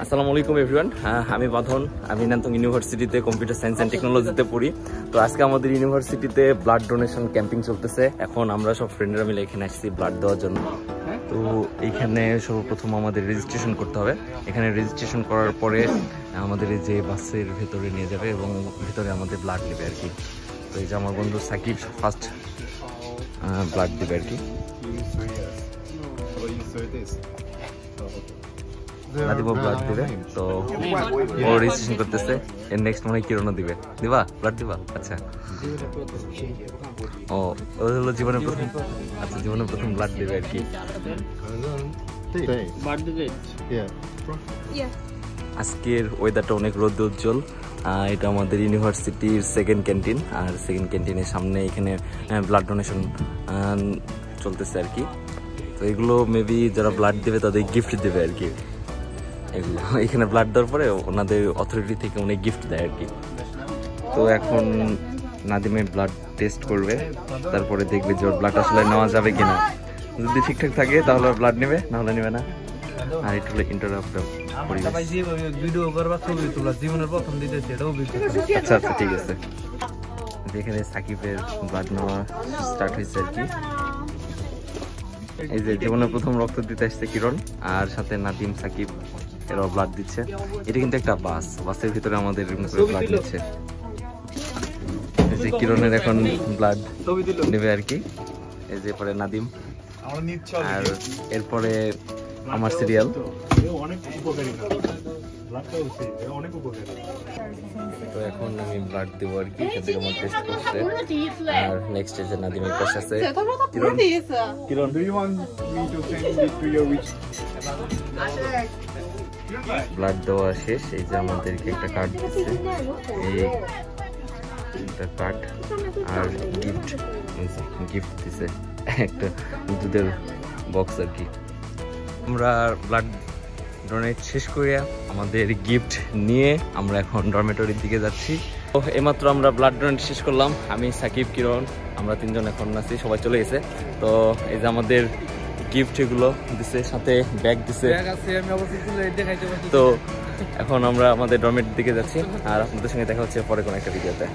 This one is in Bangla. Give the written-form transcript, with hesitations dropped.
আসসালামু আলাইকুম এভরিওয়ান। আমি বাঁধন, আমি ন্যান্তং ইউনিভার্সিটিতে কম্পিউটার সায়েন্স অ্যান্ড টেকনোলজিতে পড়ি। তো আজকে আমাদের ইউনিভার্সিটিতে ব্লাড ডোনেশন ক্যাম্পিং চলতেছে। এখন আমরা সব ফ্রেন্ডরা মিলে এখানে আসছি ব্লাড দেওয়ার জন্য। তো এইখানে সর্বপ্রথম আমাদের রেজিস্ট্রেশন করতে হবে। এখানে রেজিস্ট্রেশন করার পরে আমাদের এই যে বাসের ভেতরে নিয়ে যাবে এবং ভেতরে আমাদের ব্লাড নেবে আর কি। তো এই যে আমার বন্ধু সাকিব ফার্স্ট ব্লাড দেবে আর কি। নাদিম ব্লাড দিবে, তো ও রেজিস্ট্রেশন করতেছে। এর নেক্সট মনে হয় কিরণও দিবে। দিবা ব্লাড দিবা? আচ্ছা, ও হলো জীবনের প্রথম, আচ্ছা জীবনের প্রথম ব্লাড দিবে আর কি। আজকের ওয়েদারটা অনেক রোদ উজ্জ্বল। এটা আমাদের ইউনিভার্সিটির সেকেন্ড ক্যান্টিন, আর সেকেন্ড ক্যান্টিনের সামনে এখানে ব্লাড ডোনেশন চলতেছে আর কি। তো এগুলো মেবি যারা ব্লাড দেবে তাদের গিফট দেবে আর কি। এগুলো এখানে ব্লাড দেওয়ার পরে ওনাদের অথরিটি থেকে অনেক গিফট দেয় আর কি। তো এখন নাদিমের ব্লাড টেস্ট করবে, তারপরে দেখবে যে ওর ব্লাড আসলে নেওয়া যাবে কিনা। যদি ঠিকঠাক থাকে তাহলে ব্লাড নেবে, না হলে নেবে না। আর একটু ইন্টারাপ্ট করি। আচ্ছা আচ্ছা, ঠিক আছে। এখানে সাকিবের ব্লাড নেওয়া স্টার্ট হয়েছে আর কি। এই যে জীবনের প্রথম রক্ত দিতে আসছে কিরণ, আর সাথে নাদিম, সাকিব এরাও ব্লাড দিচ্ছে। এটা কিন্তু একটা বাসের ভিতরে আমাদের ব্লাড দিচ্ছে। এই যে কিরণের এখন ব্লাড নেবে আর কি। এই যে পরে নাদিম, আর এরপরে আমার সিরিয়াল। তো এখন আমি ব্লাড দেবো আর কি। এখান থেকে আমার টেস্ট করছে, আর নেক্সট এসে নাদিমের পাশে আছে Kiran. Kiran, do you want me to send it to your which? Blood দেওয়া শেষ। এই যে আমাদেরকে একটা কার্ড দিচ্ছে, এই একটা কার্ড আর গিফট দিছে একটা দুধের বক্স আর কি। আমরা ব্লাড ডোনেট শেষ করে আমাদের গিফট নিয়ে আমরা এখন ডরমেটরির দিকে যাচ্ছি। তো এইমাত্র আমরা ব্লাড ডোনেট শেষ করলাম। আমি, সাকিব, কিরণ, আমরা তিনজন এখন আছি, সবাই চলে গেছে। তো এই যে আমাদের গিফট এগুলো দিছে, সাথে ব্যাগ দিছে। তো এখন আমরা আমাদের ডরমেটরির দিকে যাচ্ছি, আর আপনাদের সঙ্গে দেখা হচ্ছে পরে কোনো একটা ভিডিওতে।